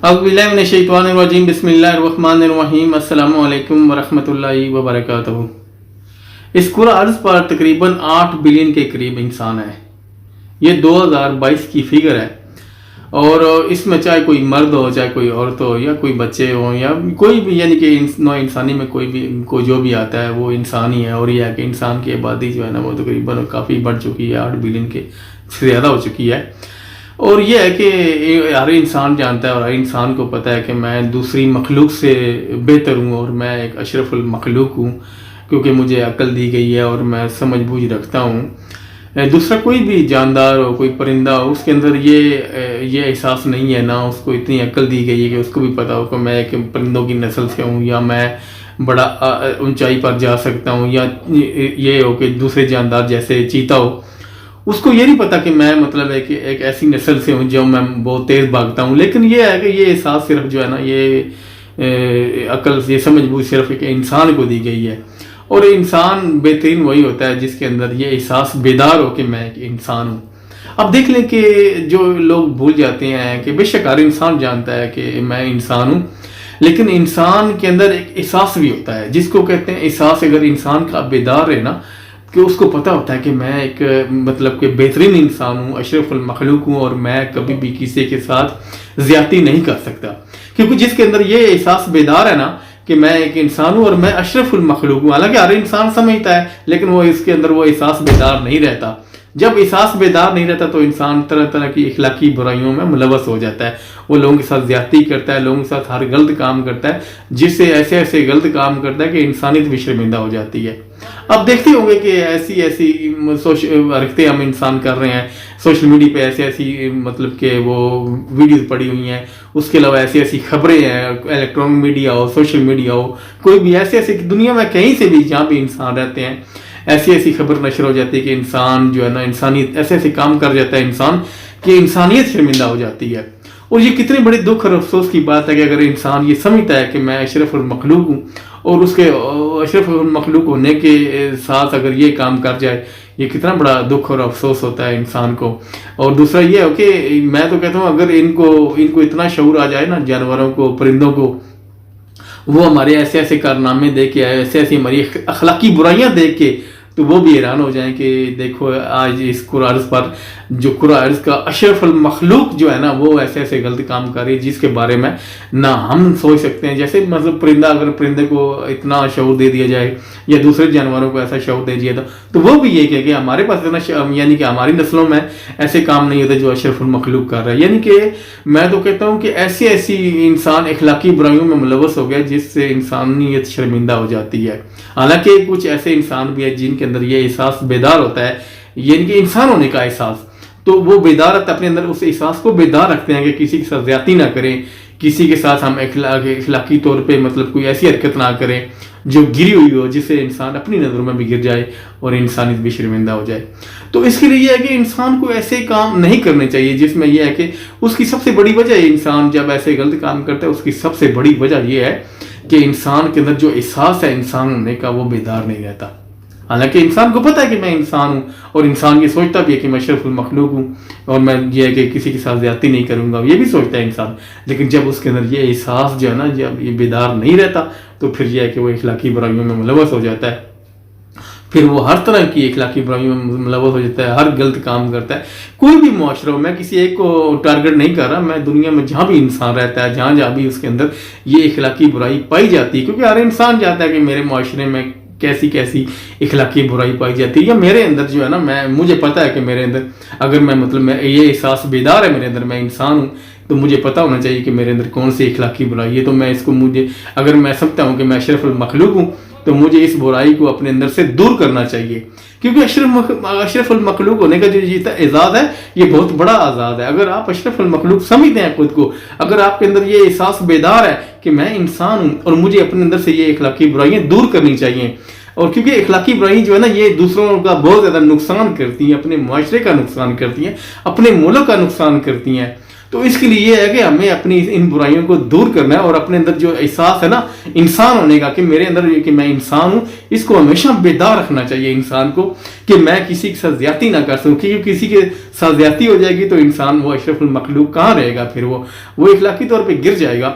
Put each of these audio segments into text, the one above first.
اعوذ باللہ من الشیطان الرجیم بسم اللہ الرحمن الرحیم السلام علیکم ورحمۃ اللہ وبرکاتہ۔ اس کرہ ارض پر تقریباً 8 بلین کے قریب انسان ہیں۔ یہ 2022 کی فگر ہے اور اس میں چاہے کوئی مرد ہو، چاہے کوئی عورت ہو، یا کوئی بچے ہوں، یا کوئی بھی، یعنی کہ نوع انسانی میں کوئی جو بھی آتا ہے وہ انسان ہی ہے۔ اور یہ ہے کہ انسان کی آبادی جو ہے نا وہ تقریباً کافی بڑھ چکی ہے، 8 بلین کے سے زیادہ ہو چکی ہے۔ اور یہ ہے کہ ہر انسان جانتا ہے اور ہر انسان کو پتہ ہے کہ میں دوسری مخلوق سے بہتر ہوں اور میں ایک اشرف المخلوق ہوں، کیونکہ مجھے عقل دی گئی ہے اور میں سمجھ بوجھ رکھتا ہوں۔ دوسرا کوئی بھی جاندار ہو، کوئی پرندہ ہو، اس کے اندر یہ احساس نہیں ہے، نہ اس کو اتنی عقل دی گئی ہے کہ اس کو بھی پتہ ہو کہ میں ایک پرندوں کی نسل سے ہوں، یا میں بڑا اونچائی پر جا سکتا ہوں، یا یہ ہو کہ دوسرے جاندار جیسے چیتا ہو، اس کو یہ نہیں پتا کہ میں مطلب ہے کہ ایک ایسی نسل سے ہوں جو میں بہت تیز بھاگتا ہوں۔ لیکن یہ ہے کہ یہ احساس صرف جو ہے نا یہ عقل، یہ سمجھ بوجھ صرف ایک انسان کو دی گئی ہے۔ اور انسان بہترین وہی ہوتا ہے جس کے اندر یہ احساس بیدار ہو کہ میں ایک انسان ہوں۔ اب دیکھ لیں کہ جو لوگ بھول جاتے ہیں کہ بے شک ہر انسان جانتا ہے کہ میں انسان ہوں، لیکن انسان کے اندر ایک احساس بھی ہوتا ہے جس کو کہتے ہیں احساس۔ اگر انسان کا بیدار ہے نا کہ اس کو پتہ ہوتا ہے کہ میں ایک مطلب کہ بہترین انسان ہوں، اشرف المخلوق ہوں، اور میں کبھی بھی کسی کے ساتھ زیادتی نہیں کر سکتا، کیونکہ جس کے اندر یہ احساس بیدار ہے نا کہ میں ایک انسان ہوں اور میں اشرف المخلوق ہوں۔ حالانکہ ہر انسان سمجھتا ہے لیکن وہ اس کے اندر وہ احساس بیدار نہیں رہتا۔ جب احساس بیدار نہیں رہتا تو انسان طرح طرح کی اخلاقی برائیوں میں ملوث ہو جاتا ہے، وہ لوگوں کے ساتھ زیادتی کرتا ہے، لوگوں کے ساتھ ہر غلط کام کرتا ہے، جس سے ایسے غلط کام کرتا ہے کہ انسانیت بھی شرمندہ ہو جاتی ہے۔ اب دیکھتے ہوں گے کہ ایسی حرکتیں ہم انسان کر رہے ہیں سوشل میڈیا پہ، ایسی مطلب کہ وہ ویڈیوز پڑی ہوئی ہیں، اس کے علاوہ ایسی خبریں ہیں، الیکٹرانک میڈیا ہو، سوشل میڈیا ہو، کوئی بھی ایسی دنیا میں کہیں سے بھی جہاں بھی انسان رہتے ہیں ایسی خبر نشر ہو جاتی ہے کہ انسان جو ہے نا انسانیت ایسے کام کر جاتا ہے انسان کہ انسانیت شرمندہ ہو جاتی ہے۔ اور یہ کتنے بڑے دکھ اور افسوس کی بات ہے کہ اگر انسان یہ سمجھتا ہے کہ میں اشرف المخلوق ہوں اور اس کے اشرف المخلوق ہونے کے ساتھ اگر یہ کام کر جائے، یہ کتنا بڑا دکھ اور افسوس ہوتا ہے انسان کو۔ اور دوسرا یہ ہے کہ میں تو کہتا ہوں اگر ان کو اتنا شعور آ جائے نا، جانوروں کو، پرندوں کو، وہ ہمارے ایسے کارنامے دیکھ کے، ایسی ہماری اخلاقی برائیاں دیکھ کے، تو وہ بھی حیران ہو جائیں کہ دیکھو آج اس کرہ ارض پر جو کرہ ارض کا اشرف المخلوق جو ہے نا وہ ایسے غلط کام کر رہی ہے جس کے بارے میں نہ ہم سوچ سکتے ہیں۔ جیسے مطلب اگر پرندے کو اتنا شعور دے دیا جائے یا دوسرے جانوروں کو ایسا شعور دے دیا تو وہ بھی یہ کہ ہمارے پاس اتنا، یعنی کہ ہماری نسلوں میں ایسے کام نہیں ہوتے جو اشرف المخلوق کر رہا ہے۔ یعنی کہ میں تو کہتا ہوں کہ ایسی انسان اخلاقی برائیوں میں ملوث ہو گیا جس سے انسانیت شرمندہ ہو جاتی ہے۔ حالانکہ کچھ ایسے انسان بھی ہیں جن کے اندر یہ احساس بیدار ہوتا ہے، یعنی کہ انسان ہونے کا احساس، تو وہ بیدار رہتا ہے، اپنے اندر اس احساس کو بیدار رکھتے ہیں کہ کسی کے ساتھ زیادتی نہ کریں، کسی کے ساتھ ہم اخلاقی طور پہ مطلب کوئی ایسی حرکت نہ کریں جو گری ہوئی ہو جس سے انسان اپنی نظروں میں بھی گر جائے اور انسانیت بھی شرمندہ ہو جائے۔ تو اس کے لیے یہ ہے کہ انسان کو ایسے کام نہیں کرنے چاہیے جس میں یہ ہے کہ اس کی سب سے بڑی وجہ ہے، انسان جب ایسے غلط کام کرتا ہے اس کی سب سے بڑی وجہ یہ ہے کہ انسان کے اندر جو احساس ہے انسان ہونے کا وہ بیدار نہیں رہتا۔ حالانکہ انسان کو پتہ ہے کہ میں انسان ہوں اور انسان یہ سوچتا بھی ہے کہ میں اشرف المخلوق ہوں اور میں یہ ہے کہ کسی کے ساتھ زیادتی نہیں کروں گا، یہ بھی سوچتا ہے انسان۔ لیکن جب اس کے اندر یہ احساس جو ہے نا جب یہ بیدار نہیں رہتا تو پھر یہ ہے کہ وہ اخلاقی برائیوں میں ملوث ہو جاتا ہے، پھر وہ ہر طرح کی اخلاقی برائیوں میں ملوث ہو جاتا ہے، ہر غلط کام کرتا ہے۔ کوئی بھی معاشرہ ہو، میں کسی ایک کو ٹارگٹ نہیں کر رہا، میں دنیا میں جہاں بھی انسان رہتا ہے، جہاں بھی اس کے اندر یہ اخلاقی برائی پائی جاتی ہے، کیونکہ ہر انسان چاہتا ہے کہ میرے معاشرے میں کیسی اخلاقی برائی پائی جاتی ہے، یا میرے اندر جو ہے نا مجھے پتا ہے کہ میرے اندر اگر میں یہ احساس بیدار ہے میرے اندر، میں انسان ہوں، تو مجھے پتا ہونا چاہیے کہ میرے اندر کون سی اخلاقی برائی ہے۔ تو میں اس کو اگر میں سمجھتا ہوں کہ میں اشرف المخلوق ہوں تو مجھے اس برائی کو اپنے اندر سے دور کرنا چاہیے، کیونکہ اشرف المخلوق ہونے کا جو اعزاز ہے یہ بہت بڑا اعزاز ہے۔ اگر آپ اشرف المخلوق سمجھتے ہیں خود کو، اگر آپ کے اندر یہ احساس بیدار ہے کہ میں انسان ہوں اور مجھے اپنے اندر سے یہ اخلاقی برائیاں دور کرنی چاہیے، اور کیونکہ اخلاقی برائی جو ہے نا یہ دوسروں کا بہت زیادہ نقصان کرتی ہیں، اپنے معاشرے کا نقصان کرتی ہیں، اپنے ملک کا نقصان کرتی ہیں، تو اس کے لیے یہ ہے کہ ہمیں اپنی ان برائیوں کو دور کرنا ہے، اور اپنے اندر جو احساس ہے نا انسان ہونے کا، کہ میرے اندر یہ کہ میں انسان ہوں، اس کو ہمیشہ بیدار رکھنا چاہیے انسان کو، کہ میں کسی کے ساتھ زیادتی نہ کر سکوں، کیونکہ کسی کے ساتھ زیادتی ہو جائے گی تو انسان وہ اشرف المخلوق کہاں رہے گا، پھر وہ اخلاقی طور پہ گر جائے گا۔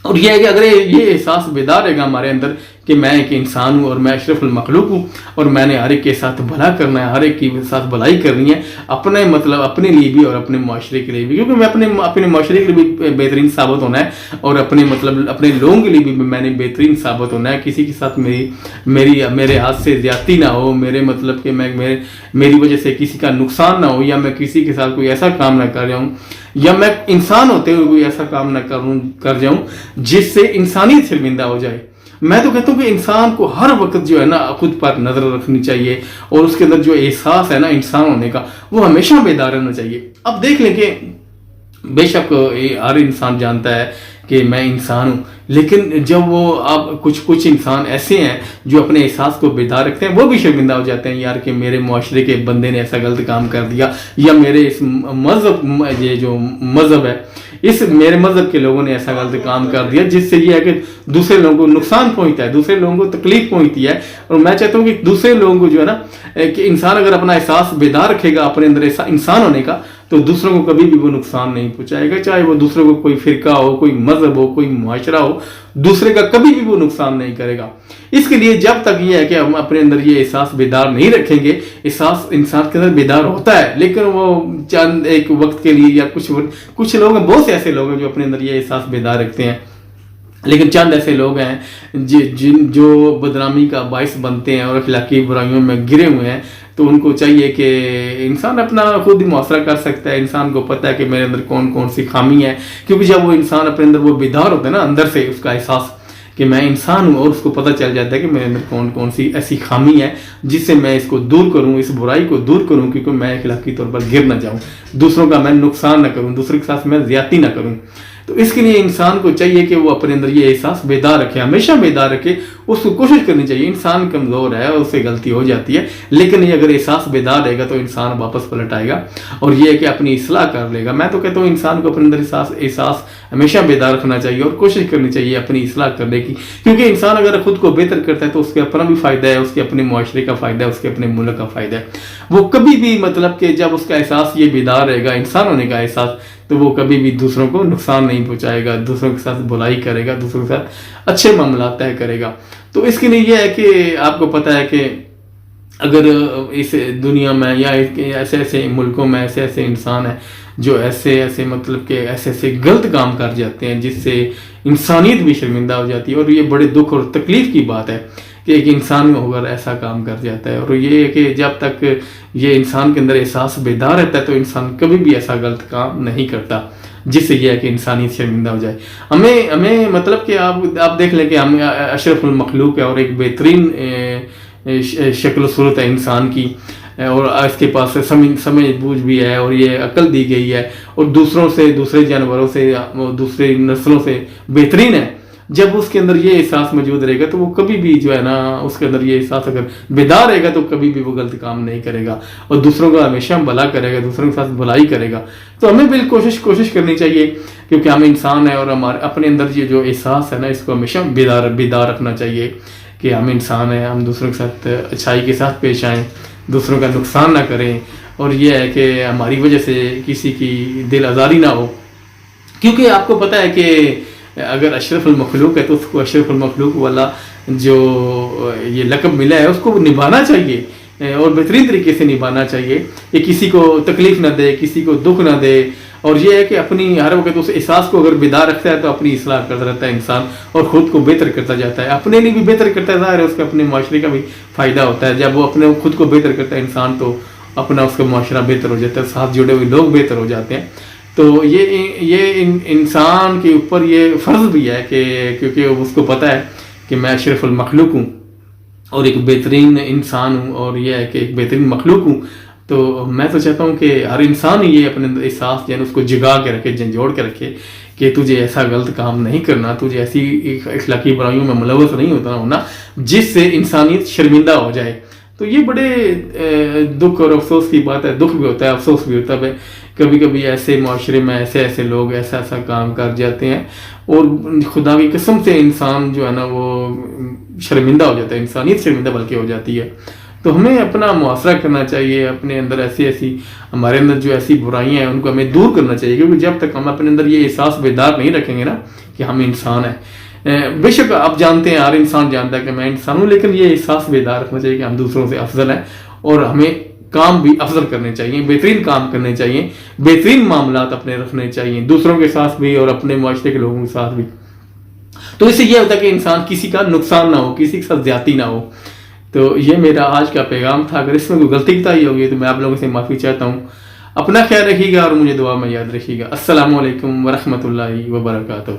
اور یہ ہے کہ اگر یہ احساس بیدار رہے گا ہمارے اندر کہ میں ایک انسان ہوں اور میں اشرف المخلوق ہوں، اور میں نے ہر ایک کے ساتھ بھلا کرنا ہے، ہر ایک کے ساتھ بھلائی کرنی ہے، اپنے مطلب اپنے لیے بھی اور اپنے معاشرے کے لیے بھی، کیونکہ میں اپنے معاشرے کے لیے بھی بہترین ثابت ہونا ہے، اور اپنے مطلب اپنے لوگوں کے لیے بھی میں نے بہترین ثابت ہونا ہے، کسی کے ساتھ میرے ہاتھ سے زیادتی نہ ہو، میرے مطلب کہ میری وجہ سے کسی کا نقصان نہ ہو، یا میں کسی کے ساتھ کوئی ایسا کام نہ کر جاؤں، یا میں انسان ہوتے ہوئے کوئی ایسا کام نہ کر جاؤں جس سے انسانیت شرمندہ ہو جائے۔ میں تو کہتا ہوں کہ انسان کو ہر وقت جو ہے نا خود پر نظر رکھنی چاہیے، اور اس کے اندر جو احساس ہے نا انسان ہونے کا وہ ہمیشہ بیدار رہنا چاہیے۔ اب دیکھ لیں کہ بے شک ہر انسان جانتا ہے کہ میں انسان ہوں، لیکن جب وہ اب کچھ انسان ایسے ہیں جو اپنے احساس کو بیدار رکھتے ہیں، وہ بھی شرمندہ ہو جاتے ہیں یار کہ میرے معاشرے کے بندے نے ایسا غلط کام کر دیا، یا میرے اس یہ جو مذہب ہے، میرے مذہب کے لوگوں نے ایسا غلط کام کر دیا، جس سے یہ ہے کہ دوسرے لوگوں کو نقصان پہنچتا ہے، دوسرے لوگوں کو تکلیف پہنچتی ہے۔ اور میں چاہتا ہوں کہ دوسرے لوگوں کو جو ہے نا کہ انسان اگر اپنا احساس بیدار رکھے گا اپنے اندر انسان ہونے کا، تو دوسروں کو کبھی بھی وہ نقصان نہیں پہنچائے گا، چاہے وہ دوسروں کو کوئی فرقہ ہو، کوئی مذہب ہو، کوئی معاشرہ ہو، دوسرے کا کبھی بھی وہ نقصان نہیں کرے گا۔ اس کے لیے جب تک یہ ہے کہ ہم اپنے اندر یہ احساس بیدار نہیں رکھیں گے، احساس انسان کے اندر بیدار ہوتا ہے، لیکن وہ چند ایک وقت کے لیے، یا کچھ لوگ ہیں، بہت سے ایسے لوگ ہیں جو اپنے اندر یہ احساس بیدار رکھتے ہیں، لیکن چند ایسے لوگ ہیں جو بدنامی کا باعث بنتے ہیں اور اخلاقی برائیوں میں گرے ہوئے ہیں۔ تو ان کو چاہیے کہ انسان اپنا خود ہی محاصرہ کر سکتا ہے، انسان کو پتہ ہے کہ میرے اندر کون سی خامی ہے، کیونکہ جب وہ انسان اپنے اندر وہ بیدار ہوتا ہے نا اندر سے، اس کا احساس کہ میں انسان ہوں، اور اس کو پتہ چل جاتا ہے کہ میرے اندر کون سی ایسی خامی ہے جس سے میں اس کو دور کروں، اس برائی کو دور کروں، کیونکہ میں اخلاقی طور پر گر نہ جاؤں، دوسروں کا میں نقصان نہ کروں، دوسرے کے ساتھ میں زیادتی نہ کروں۔ تو اس کے لیے انسان کو چاہیے کہ وہ اپنے اندر یہ احساس بیدار رکھے، ہمیشہ بیدار رکھے، اس کو کوشش کرنی چاہیے۔ انسان کمزور ہے، اس سے غلطی ہو جاتی ہے، لیکن یہ اگر احساس بیدار رہے گا تو انسان واپس پلٹ آئے گا، اور یہ ہے کہ اپنی اصلاح کر لے گا۔ میں تو کہتا ہوں انسان کو اپنے اندر احساس ہمیشہ بیدار رکھنا چاہیے، اور کوشش کرنی چاہیے اپنی اصلاح کرنے کی، کیونکہ انسان اگر خود کو بہتر کرتا ہے تو اس کے اپنا بھی فائدہ ہے، اس کے اپنے معاشرے کا فائدہ ہے، اس کے اپنے ملک کا فائدہ ہے۔ وہ کبھی بھی مطلب کہ جب اس کا احساس یہ بیدار رہے گا، انسان ہونے کا احساس، تو وہ کبھی بھی دوسروں کو نقصان نہیں پہنچائے گا، دوسروں کے ساتھ بھلائی کرے گا، دوسروں کے ساتھ اچھے معاملات طے کرے گا۔ تو اس کے لیے یہ ہے کہ آپ کو پتہ ہے کہ اگر اس دنیا میں یا ایسے ملکوں میں ایسے انسان ہیں جو ایسے مطلب کہ ایسے غلط کام کر جاتے ہیں جس سے انسانیت بھی شرمندہ ہو جاتی ہے، اور یہ بڑے دکھ اور تکلیف کی بات ہے کہ ایک انسان اگر ایسا کام کر جاتا ہے۔ اور یہ ہے کہ جب تک یہ انسان کے اندر احساس بیدار رہتا ہے تو انسان کبھی بھی ایسا غلط کام نہیں کرتا جس سے یہ ہے کہ انسانیت شرمندہ ہو جائے۔ ہمیں مطلب کہ آپ دیکھ لیں کہ ہم اشرف المخلوق ہے، اور ایک بہترین شکل و صورت ہے انسان کی، اور اس کے پاس سمجھ بوجھ بھی ہے، اور یہ عقل دی گئی ہے، اور دوسرے جانوروں سے، دوسرے نسلوں سے بہترین ہے۔ جب اس کے اندر یہ احساس موجود رہے گا تو وہ کبھی بھی جو ہے نا اس کے اندر یہ احساس اگر بیدار رہے گا تو کبھی بھی وہ غلط کام نہیں کرے گا، اور دوسروں کا ہمیشہ بھلا کرے گا، دوسروں کے ساتھ بھلائی کرے گا۔ تو ہمیں بالکل کوشش کرنی چاہیے، کیونکہ ہم انسان ہیں، اور ہمارے اپنے اندر یہ جو احساس ہے نا اس کو ہمیشہ بیدار رکھنا چاہیے کہ ہم انسان ہیں، ہم دوسروں کے ساتھ اچھائی کے ساتھ پیش آئیں، دوسروں کا نقصان نہ کریں، اور یہ ہے کہ ہماری وجہ سے کسی کی دل آزاری نہ ہو، کیونکہ آپ کو پتہ ہے کہ اگر اشرف المخلوق ہے تو اس کو اشرف المخلوق والا جو یہ لقب ملا ہے اس کو نبھانا چاہیے، اور بہترین طریقے سے نبھانا چاہیے کہ کسی کو تکلیف نہ دے، کسی کو دکھ نہ دے، اور یہ ہے کہ اپنی ہر وقت اس احساس کو اگر بیدار رکھتا ہے تو اپنی اصلاح کرتا رہتا ہے انسان، اور خود کو بہتر کرتا جاتا ہے، اپنے لیے بھی بہتر کرتا ہے، ظاہر ہے اس کا اپنے معاشرے کا بھی فائدہ ہوتا ہے۔ جب وہ اپنے خود کو بہتر کرتا ہے انسان تو اپنا اس کا معاشرہ بہتر ہو جاتا ہے، ساتھ جڑے ہوئے لوگ بہتر ہو جاتے ہیں۔ تو یہ انسان کے اوپر یہ فرض بھی ہے کہ کیونکہ اس کو پتہ ہے کہ میں اشرف المخلوق ہوں اور ایک بہترین انسان ہوں، اور یہ ہے کہ ایک بہترین مخلوق ہوں، تو میں تو چاہتا ہوں کہ ہر انسان یہ اپنے اندر احساس جو ہے اس کو جگا کے رکھے، جھنجھوڑ کے رکھے کہ تجھے ایسا غلط کام نہیں کرنا، تجھے ایسی اخلاقی برائیوں میں ملوث نہیں ہونا جس سے انسانیت شرمندہ ہو جائے۔ تو یہ بڑے دکھ اور افسوس کی بات ہے، دکھ بھی ہوتا ہے، افسوس بھی ہوتا ہے کبھی کبھی ایسے معاشرے میں ایسے لوگ ایسا کام کر جاتے ہیں اور خدا کی قسم سے انسان جو ہے نا وہ شرمندہ ہو جاتا ہے، انسانیت شرمندہ بلکہ ہو جاتی ہے۔ تو ہمیں اپنا محاصرہ کرنا چاہیے، اپنے اندر ہمارے اندر جو ایسی برائیاں ہیں ان کو ہمیں دور کرنا چاہیے، کیونکہ جب تک ہم اپنے اندر یہ احساس بیدار نہیں رکھیں گے نا کہ ہم انسان ہیں، بے شک آپ جانتے ہیں، ہر انسان جانتا ہے کہ میں انسان ہوں، لیکن یہ احساس بیدار رکھنا چاہیے کہ ہم دوسروں سے افضل ہیں اور ہمیں کام بھی افضل کرنے چاہیے، بہترین کام کرنے چاہیے، بہترین معاملات اپنے رکھنے چاہیے، دوسروں کے ساتھ بھی اور اپنے معاشرے کے لوگوں کے ساتھ بھی۔ تو اس سے یہ ہوتا ہے کہ انسان کسی کا نقصان نہ ہو، کسی کے ساتھ زیادتی نہ ہو۔ تو یہ میرا آج کا پیغام تھا۔ اگر اس میں کوئی غلطی بتائی ہوگی تو میں آپ لوگوں سے معافی چاہتا ہوں۔ اپنا خیال رکھیے گا اور مجھے دعا میں یاد رکھیے گا۔ السلام علیکم ورحمۃ اللہ وبرکاتہ۔